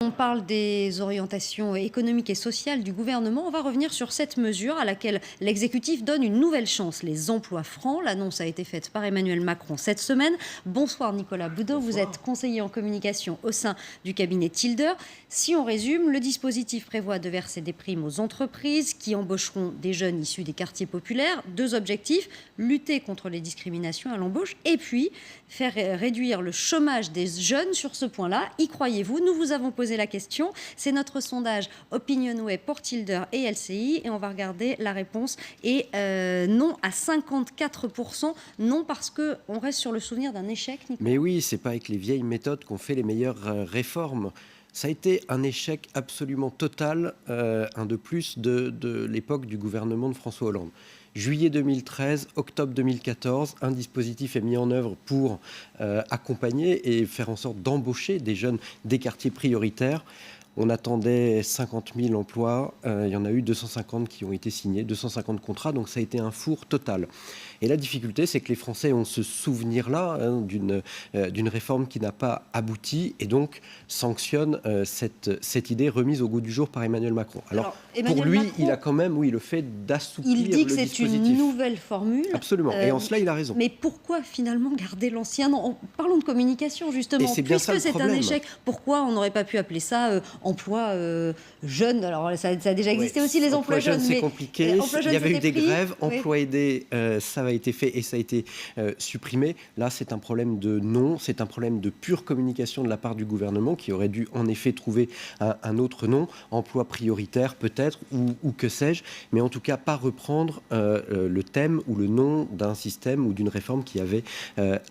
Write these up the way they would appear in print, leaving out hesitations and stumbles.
On parle des orientations économiques et sociales du gouvernement. On va revenir sur cette mesure à laquelle l'exécutif donne une nouvelle chance, les emplois francs. L'annonce a été faite par Emmanuel Macron cette semaine. Bonsoir Nicolas Boudot, vous êtes conseiller en communication au sein du cabinet Tilder. Si on résume, le dispositif prévoit de verser des primes aux entreprises qui embaucheront des jeunes issus des quartiers populaires. Deux objectifs, lutter contre les discriminations à l'embauche et puis faire réduire le chômage des jeunes. Sur ce point-là, y croyez-vous? Nous vous avons posé la question. C'est notre sondage OpinionWay pour Tilder et LCI et on va regarder la réponse. Et non à 54%, non parce qu'on reste sur le souvenir d'un échec, Nicolas. Mais oui, c'est pas avec les vieilles méthodes qu'on fait les meilleures réformes. Ça a été un échec absolument total, un de plus de l'époque du gouvernement de François Hollande. Juillet 2013, octobre 2014, un dispositif est mis en œuvre pour accompagner et faire en sorte d'embaucher des jeunes des quartiers prioritaires. On attendait 50 000 emplois, il y en a eu 250 qui ont été signés, 250 contrats, donc ça a été un four total. Et la difficulté, c'est que les Français ont ce souvenir-là d'une réforme qui n'a pas abouti et donc sanctionne cette idée remise au goût du jour par Emmanuel Macron. Alors Emmanuel pour lui, Macron, il a quand même, le fait d'assouplir le dispositif. Il dit que c'est une nouvelle formule. Absolument, et en cela, il a raison. Mais pourquoi finalement garder l'ancien nom? Parlons de communication, justement. Puisque c'est un échec, pourquoi on n'aurait pas pu appeler ça emploi jeune? Alors ça a déjà existé aussi, les emplois jeunes. C'est compliqué. Il y avait eu des grèves, emploi aidé, ça a été fait et ça a été supprimé. Là, c'est un problème de nom, c'est un problème de pure communication de la part du gouvernement qui aurait dû en effet trouver un autre nom, emploi prioritaire peut-être, ou que sais-je, mais en tout cas pas reprendre le thème ou le nom d'un système ou d'une réforme qui avait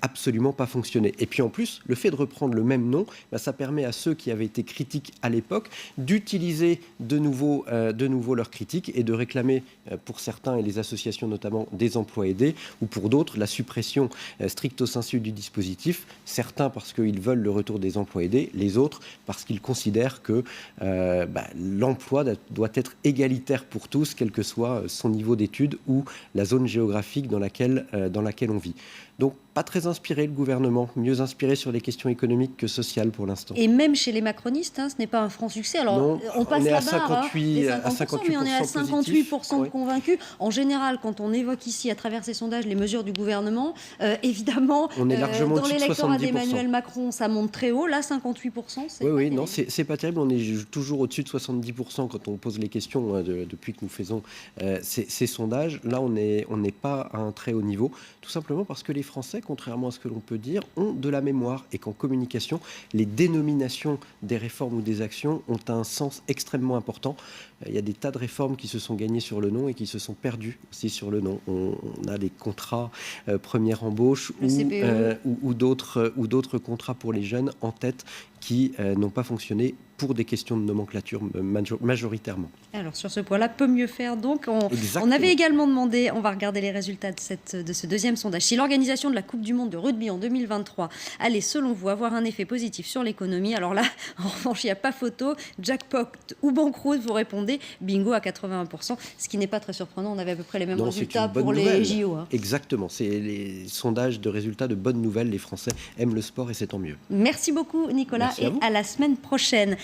absolument pas fonctionné. Et puis en plus, le fait de reprendre le même nom, ça permet à ceux qui avaient été critiques à l'époque d'utiliser de nouveau leurs critiques et de réclamer pour certains et les associations notamment des emplois aidés ou pour d'autres la suppression stricto sensu du dispositif, certains parce qu'ils veulent le retour des emplois aidés, les autres parce qu'ils considèrent que l'emploi doit être égalitaire pour tous, quel que soit son niveau d'études ou la zone géographique dans laquelle on vit. Donc, pas très inspiré le gouvernement, mieux inspiré sur les questions économiques que sociales pour l'instant. Et même chez les macronistes, ce n'est pas un franc succès. Alors, non, on passe la barre, 58%, à 58%, mais on est à 58% de convaincus. En général, quand on évoque ici, à travers ces sondages, les mesures du gouvernement, évidemment, on est largement dans l'électorat d'Emmanuel Macron, ça monte très haut. Là, 58%, c'est oui, non, c'est pas terrible. On est toujours au-dessus de 70% quand on pose les questions depuis que nous faisons ces sondages. Là, on n'est pas à un très haut niveau, tout simplement parce que les Français, contrairement à ce que l'on peut dire, ont de la mémoire et qu'en communication, les dénominations des réformes ou des actions ont un sens extrêmement important. Il y a des tas de réformes qui se sont gagnées sur le nom et qui se sont perdues aussi sur le nom. On a des contrats première embauche ou d'autres contrats pour les jeunes en tête qui n'ont pas fonctionné pour des questions de nomenclature majoritairement. Alors sur ce point-là, peut mieux faire donc. On avait également demandé, on va regarder les résultats de ce deuxième sondage, si l'organisation de la Coupe du Monde de rugby en 2023 allait selon vous avoir un effet positif sur l'économie. Alors là, en revanche, il n'y a pas photo, jackpot ou banqueroute, vous répondez bingo à 81%, ce qui n'est pas très surprenant, on avait à peu près les mêmes résultats pour les JO. Exactement, c'est les sondages de résultats de bonnes nouvelles, les Français aiment le sport et c'est tant mieux. Merci beaucoup Nicolas. Merci et à la semaine prochaine.